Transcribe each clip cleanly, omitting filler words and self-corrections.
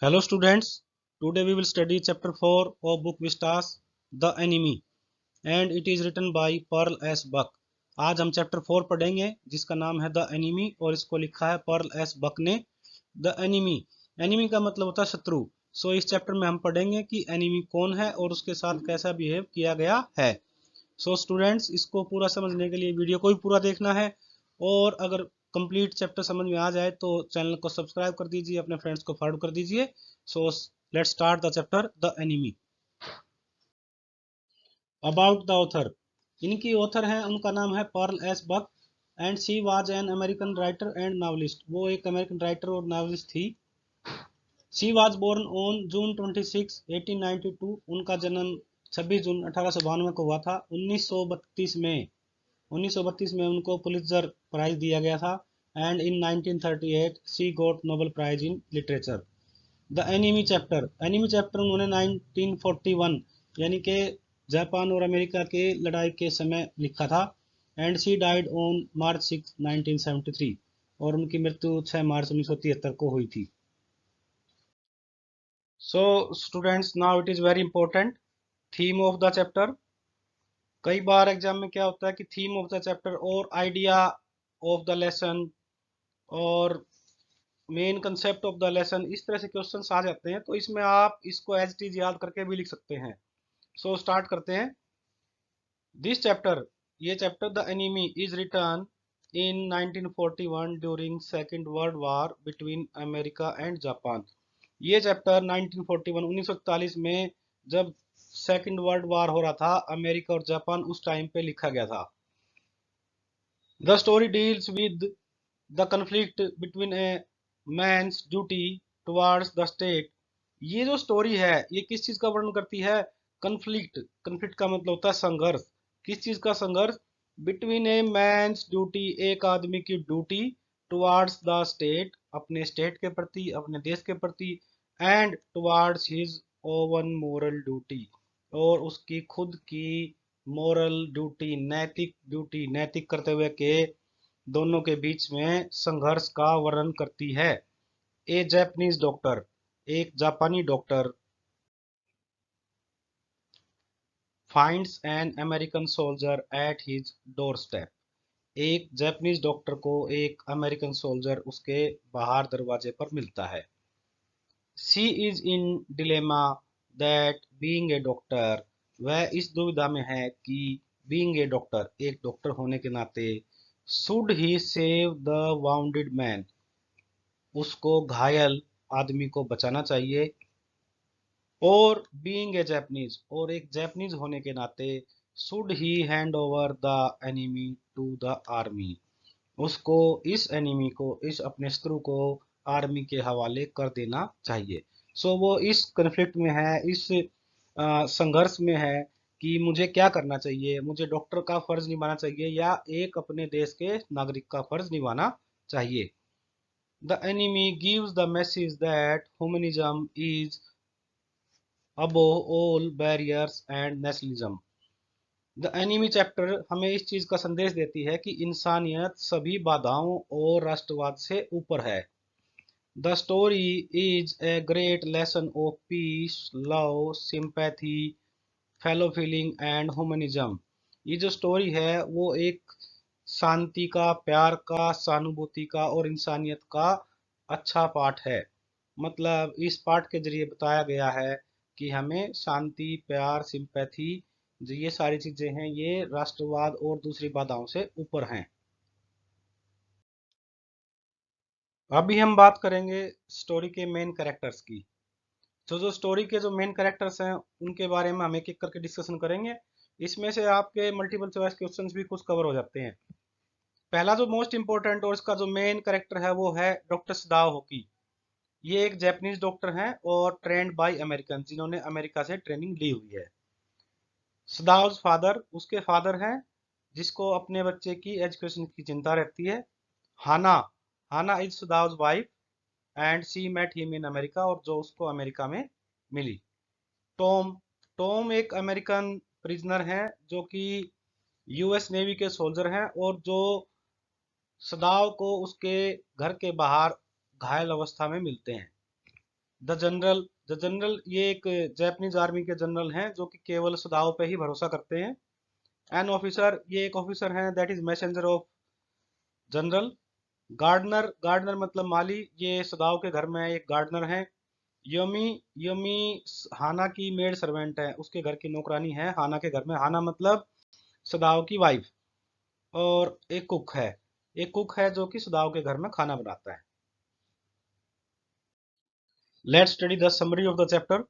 Hello students, today we will study chapter 4 of book Vistas, The Enemy, and it is written by Pearl S. Buck. आज हम chapter 4 पढ़ेंगे जिसका नाम है the enemy और इसको लिखा है पर्ल एस बक ने। द एनिमी, एनिमी का मतलब होता है शत्रु। इस चैप्टर में हम पढ़ेंगे कि एनिमी कौन है और उसके साथ कैसा बिहेव किया गया है। स्टूडेंट्स, इसको पूरा समझने के लिए वीडियो को भी पूरा देखना है और अगर कंप्लीट चैप्टर समझ में आ जाए तो चैनल को सब्सक्राइब कर दीजिए, अपने फ्रेंड्स को फॉरवर्ड कर दीजिए। So let's start the chapter the enemy. About the author, इनकी ऑथर हैं, उनका नाम है Pearl S Buck and she was an American writer and novelist. वो एक अमेरिकन राइटर और नॉवलिस्ट थी। She was born on June 26 1892। उनका जन्म 26 जून 1892 को हुआ था। 1932 में उनको पुलित्जर प्राइज दिया गया था and in 1938 she got Nobel prize in literature. The enemy chapter उन्होंने 1941 यानी कि जापान और अमेरिका के लड़ाई के समय लिखा था and she died on March 6 1973 और उनकी मृत्यु 6 मार्च 1973 को हुई थी। So students, now it is very important theme of the chapter. कई बार एग्जाम में क्या होता है कि थीम ऑफ द चैप्टर और आइडिया ऑफ द लेसन और main concept of the lesson, इस तरह से क्वेश्चंस आ जाते हैं, तो इसमें आप इसको एज इट इज याद करके भी लिख सकते हैं। स्टार्ट करते हैं। दिस चैप्टर, ये chapter the enemy is written in 1941 during second world war between America and Japan. ये चैप्टर 1941 में जब सेकेंड वर्ल्ड वॉर हो रहा था अमेरिका और जापान उस टाइम पे लिखा गया था। The story deals with the conflict between A men's duty towards the state. ये जो स्टोरी है ये किस चीज का वर्णन करती है? कन्फ्लिक्ट का मतलब होता है संघर्ष। किस चीज का संघर्ष? बिटवीन ए मैंस ड्यूटी, एक आदमी की ड्यूटी, टुवर्ड्स द स्टेट, अपने स्टेट के प्रति, अपने देश के प्रति, and towards his oven moral duty, और उसकी खुद की मोरल ड्यूटी, नैतिक कर्तव्य के दोनों के बीच में संघर्ष का वर्णन करती है। ए जापानीज डॉक्टर, एक जापानी doctor, finds an American soldier at his door step. एक जापानीज डॉक्टर को एक अमेरिकन सोल्जर उसके बाहर दरवाजे पर मिलता है। She is in dilemma that being a doctor, वह इस दुविधा में है कि बीइंग ए डॉक्टर, एक डॉक्टर होने के नाते, should he save the bounded man, उसको घायल आदमी को बचाना चाहिए, और बीइंग ए जापानीज, और एक जापानीज होने के नाते, should he hand over the enemy to the army, उसको इस एनिमी को, इस अपने शत्रु को आर्मी के हवाले कर देना चाहिए। वो इस कन्फ्लिक्ट में है, इस संघर्ष में है कि मुझे क्या करना चाहिए, मुझे डॉक्टर का फर्ज निभाना चाहिए या एक अपने देश के नागरिक का फर्ज निभाना चाहिए। The enemy gives the message that humanism is above all barriers and nationalism। The enemy chapter हमें इस चीज का संदेश देती है कि इंसानियत सभी बाधाओं और राष्ट्रवाद से ऊपर है। The story is a great lesson of peace, love, sympathy, fellow feeling and humanism. ये जो स्टोरी है वो एक शांति का, प्यार का, सहानुभूति का और इंसानियत का अच्छा पाठ है। मतलब इस पाठ के जरिए बताया गया है कि हमें शांति, प्यार, सिंपैथी, जो ये सारी चीजें हैं ये राष्ट्रवाद और दूसरी बाधाओं से ऊपर हैं। अभी हम बात करेंगे स्टोरी के मेन कैरेक्टर्स की। जो स्टोरी के जो मेन कैरेक्टर्स हैं उनके बारे में हम एक एक करके डिस्कशन करेंगे। इसमें से आपके मल्टीपल चॉइस क्वेश्चंस भी कुछ कवर हो जाते हैं। पहला जो मोस्ट इंपॉर्टेंट और इसका जो मेन कैरेक्टर है वो है डॉक्टर सदाओ होकी। ये एक जापानीज डॉक्टर हैं और ट्रेंड बाय अमेरिकन, जिन्होंने अमेरिका से ट्रेनिंग ली हुई है। सदाओज फादर, उसके फादर हैं जिसको अपने बच्चे की एजुकेशन की चिंता रहती है। Hana, Hana is Sadao's wife and she met him in America, और जो उसको अमेरिका में मिली। टॉम, टॉम एक अमेरिकन प्रिजनर हैं जो कि यूएस नेवी के सोल्जर हैं और जो सदाव को उसके घर के बाहर घायल अवस्था में मिलते हैं। द जनरल ये एक जापानीज आर्मी के जनरल हैं जो कि केवल सदाओं पे ही भरोसा करते हैं। एन ऑफिसर, ये एक ऑफिसर हैं, that is messenger of general. Gardener मतलब माली, ये सदाओं के घर में एक गार्डनर है। यमी, यमी हाना की मेड सर्वेंट है, उसके घर की नौकरानी है हाना के घर में। हाना मतलब सदाओं की वाइफ। और एक कुक है जो कि सदाओं के घर में खाना बनाता है। Let's study the summary of the chapter.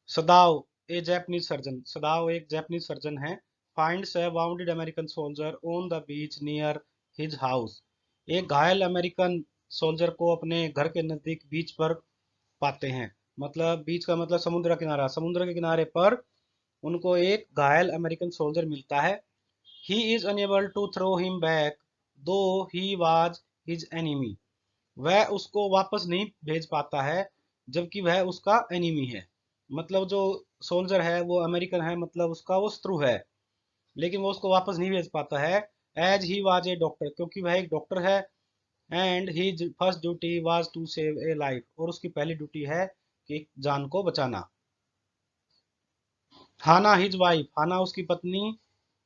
Sadao a Japanese surgeon, Sadao एक जापानीज सर्जन है। Finds a wounded American soldier on the beach near his house, एक घायल अमेरिकन सोल्जर को अपने घर के नजदीक बीच पर पाते हैं। मतलब बीच का मतलब समुद्र किनारा, समुद्र के किनारे पर उनको एक घायल अमेरिकन सोल्जर मिलता है। He is unable to throw him back though he was his enemy, वह उसको वापस नहीं भेज पाता है जबकि वह उसका एनिमी है। मतलब जो सोल्जर है वो अमेरिकन है, मतलब उसका वो शत्रु है, लेकिन वो उसको वापस नहीं भेज पाता है। As he was a doctor, क्योंकि वह एक डॉक्टर है। And his first duty was to save a life, और उसकी पहली ड्यूटी है कि जान को बचाना। हाना हिज वाइफ, हाना उसकी पत्नी।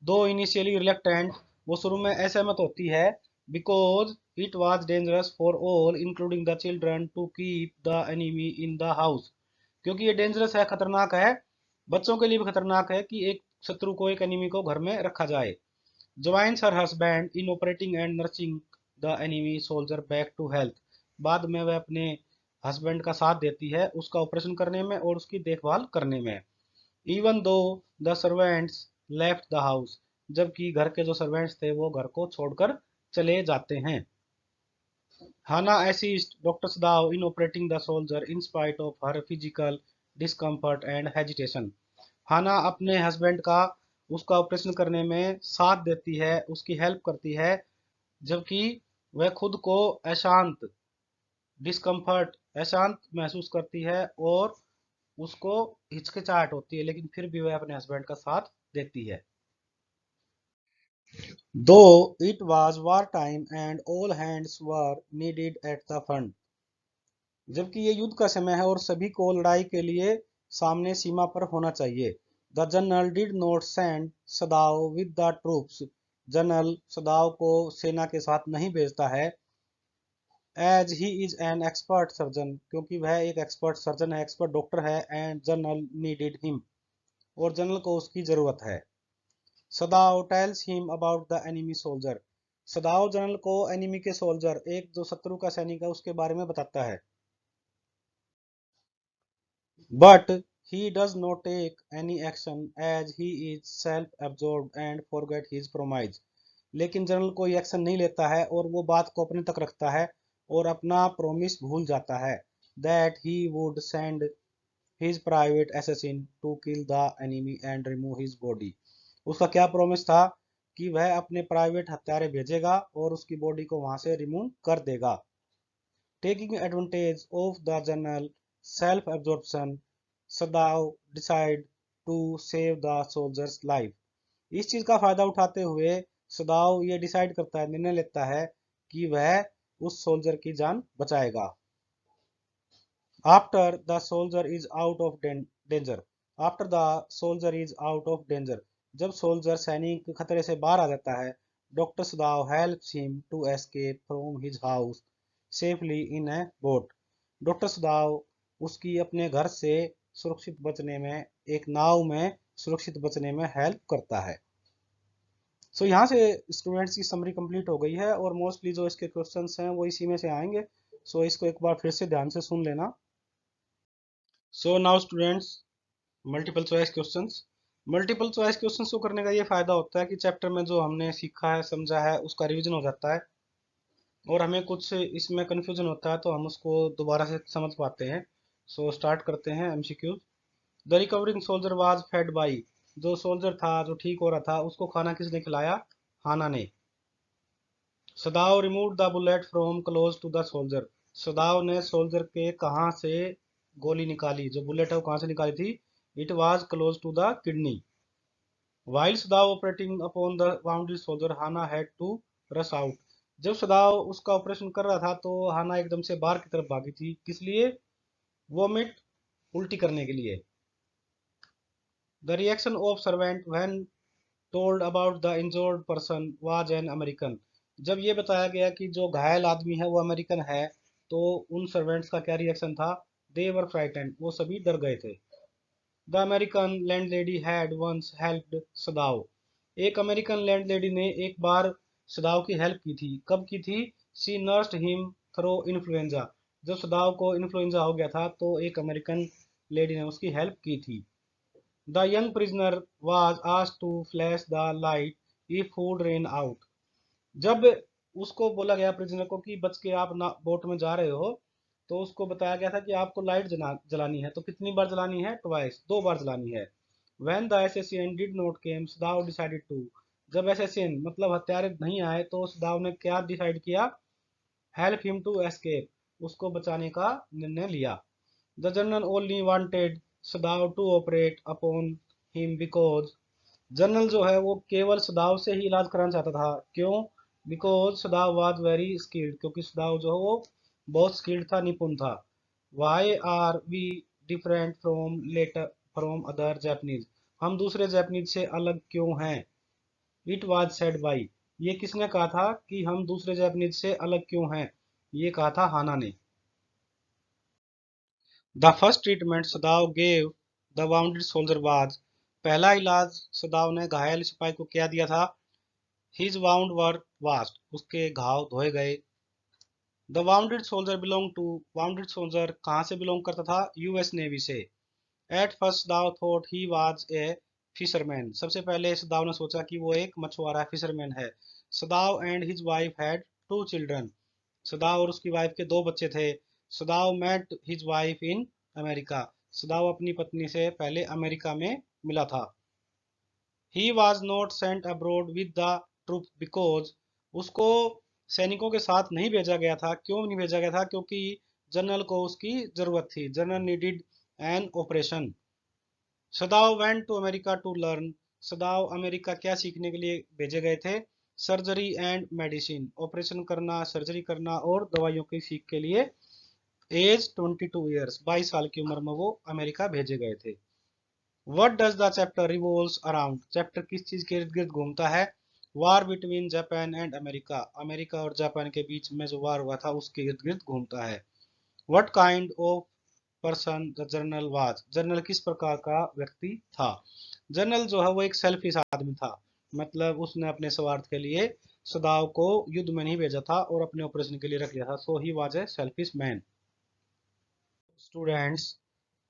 दो इनिशियली रिलेक्टेंट, वो शुरू में असहमत होती है। Because it was dangerous for all including the children to keep the enemy in the house, क्योंकि ये डेंजरस है, खतरनाक है, बच्चों के लिए भी खतरनाक है कि एक शत्रु को, एक एनिमी को घर में रखा जाए। Joins her husband in operating and nursing the enemy soldier back to health, बाद में वह अपने हस्बैंड का साथ देती है उसका ऑपरेशन करने में और उसकी देखभाल करने में। Even though the servants left the house, जबकि घर के जो सर्वेंट्स थे वो घर को छोड़कर चले जाते हैं। Hana assist doctor Sadao in operating the soldier in spite of her physical discomfort and hesitation, Hana अपने हस्बैंड का उसका ऑपरेशन करने में साथ देती है, उसकी हेल्प करती है, जबकि वह खुद को अशांत, डिस्कम्फर्ट, अशांत महसूस करती है और उसको हिचकिचाहट होती है, लेकिन फिर भी वह अपने हस्बैंड का साथ देती है। दो it was war time and all hands were needed at the front, जबकि ये युद्ध का समय है और सभी को लड़ाई के लिए सामने सीमा पर होना चाहिए। The general did not send Sadao with the troops, general Sadao को सेना के साथ नहीं भेजता है। As he is an expert surgeon, क्योंकि वह एक एक्सपर्ट सर्जन है, एक्सपर्ट डॉक्टर है। एंड जनरल नीडेड हिम, और जनरल को उसकी जरूरत है। Sadao tells him about the enemy soldier, Sadao general को एनिमी के सोल्जर, एक जो शत्रु का सैनिक है, उसके बारे में बताता है। But he does not take any action as he is self-absorbed and forget his promise, लेकिन जनरल कोई एक्शन नहीं लेता है और वो बात को अपने तक रखता है और अपना प्रोमिस भूल जाता है। that he would send his private assassin to kill the enemy and remove his body, उसका क्या प्रॉमिस था कि वह अपने प्राइवेट हत्यारे भेजेगा और उसकी बॉडी को वहां से रिमूव कर देगा। Taking advantage of the general self absorption, Sadao decide to save the soldier's life, इस चीज का फायदा उठाते हुए सदाव ये डिसाइड करता है, निर्णय लेता है कि वह उस सोल्जर की जान बचाएगा। After the soldier is out of danger, after the soldier is out of danger, जब सोल्जर सैनिक खतरे से बाहर आ जाता है, doctor Sadao helps him to escape from his house safely in a boat, doctor Sadao उसकी अपने घर से सुरक्षित बचने में, एक नाव में सुरक्षित बचने में हेल्प करता है। सो यहाँ से स्टूडेंट्स की समरी कंप्लीट हो गई है और मोस्टली जो इसके क्वेश्चंस हैं वो इसी में से आएंगे। सो इसको एक बार फिर से ध्यान से सुन लेना। So now students, multiple choice questions. Multiple choice questions को करने का ये फायदा होता है कि चैप्टर में जो हमने सीखा है, समझा है, उसका रिवीजन हो जाता है और हमें कुछ इसमें कंफ्यूजन होता है तो हम उसको दोबारा से समझ पाते हैं। सो स्टार्ट करते हैं MCQ. The recovering soldier was fade by, जो सोल्जर था जो ठीक हो रहा था उसको खाना किसने खिलाया? हाना ने। Sadao remove the bullet from close to the soldier, Sadao ने सोल्जर के कहाँ से गोली निकाली, जो बुलेट है वो कहाँ से निकाली थी? It was close to the kidney. While Sadao operating upon the wounded soldier Hana had to rush out, जब सदाव उसका ऑपरेशन कर रहा था तो हाना एकदम से बाहर की तरफ भागी थी, किस लिए? वोमिट, उल्टी करने के लिए। The reaction of servant when told about the injured person was an American. जब ये बताया गया कि जो घायल आदमी है वो अमेरिकन है, तो उन सर्वेंट्स का क्या रिएक्शन था? दे वर फ्राइटेंड, वो सभी डर गए थे। The American landlady had once helped Sadao. एक अमेरिकन लैंडलेडी ने एक बार सदाव की हेल्प की थी। कब की थी? सी नर्स्ड हिम थ्रो इन्फ्लुएंजा। जब सदाव को इन्फ्लुएंजा हो गया था तो एक अमेरिकन लेडी ने उसकी हेल्प की थी। The young prisoner was asked to flash the light if food ran out। जब उसको बोला गया प्रिजनर को कि बच के आप ना बोट में जा रहे हो, तो उसको बताया गया था कि आपको लाइट जलानी है। तो कितनी बार जलानी है? ट्वाइस, 2 बार जलानी है। When the assassin did not came, सदाव decided to। जब assassin मतलब हत्यारे नहीं आए तो सदाव ने क्या डिसाइड किया? Help him to escape, उसको बचाने का निर्णय लिया। The general only wanted सदाव to operate upon him because general जो है वो केवल सदाव से ही इलाज कराना चाहता था। क्यों? बिकॉज सदाव वाज वेरी स्किल्ड, क्योंकि सदाव जो है वो बहुत स्किल्ड था, निपुण था। Why are we different from letter from other Japanese, हम दूसरे जैपनीज से अलग क्यों हैं? इट वाज सेड बाई, ये किसने कहा था कि हम दूसरे जैपनीज से अलग क्यों हैं? ये कहा था हाना ने। The first treatment सदाव gave the wounded soldier was, पहला इलाज सदाव ने घायल सिपाही को क्या दिया था? हिज वाउंड वर वास्ट, उसके घाव धोए गए। The wounded soldier belong to, wounded soldier कहाँ से बिलोंग करता था? यूएस नेवी से। At first Sadao thought he was a fisherman, सबसे पहले सदाव ने सोचा कि वो एक मछुआरा फिशरमैन है। Sadao and his wife had 2 children, Sadao और उसकी वाइफ के 2 बच्चे थे। Sadao met his wife in America, Sadao अपनी पत्नी से पहले अमेरिका में मिला था। He was not sent abroad with the troop because, उसको सैनिकों के साथ नहीं भेजा गया था। क्यों नहीं भेजा गया था? क्योंकि जनरल को उसकी जरूरत थी, general needed an operation. Sadao went to America to learn, Sadao America क्या सीखने के लिए भेजे गए थे? सर्जरी एंड मेडिसिन, ऑपरेशन करना, सर्जरी करना और दवाइयों की सीख के लिए। एज 22 ईयर्स, 22 साल की उम्र में वो अमेरिका भेजे गए थे। What does the chapter revolves around, chapter किस चीज के इर्द गिर्द घूमता है? War between Japan and America, America और जापान के बीच में जो वार हुआ था उसके इर्द गिर्द घूमता है। What kind of person the general was, general किस प्रकार का व्यक्ति था? जनरल जो है वो एक सेल्फिश आदमी था, मतलब उसने अपने स्वार्थ के लिए सदाव को युद्ध में नहीं भेजा था और अपने ऑपरेशन के लिए रख लिया था। So he was a selfish man. Students,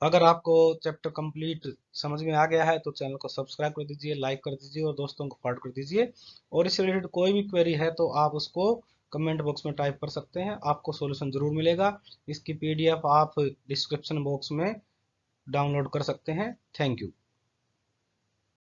अगर आपको चैप्टर कंप्लीट समझ में आ गया है तो चैनल को सब्सक्राइब कर दीजिए, लाइक कर दीजिए और दोस्तों को फॉरवर्ड कर दीजिए। और इससे रिलेटेड कोई भी क्वेरी है तो आप उसको कमेंट बॉक्स में टाइप कर सकते हैं, आपको सॉल्यूशन जरूर मिलेगा। इसकी पीडीएफ आप डिस्क्रिप्शन बॉक्स में डाउनलोड कर सकते हैं। Thank you.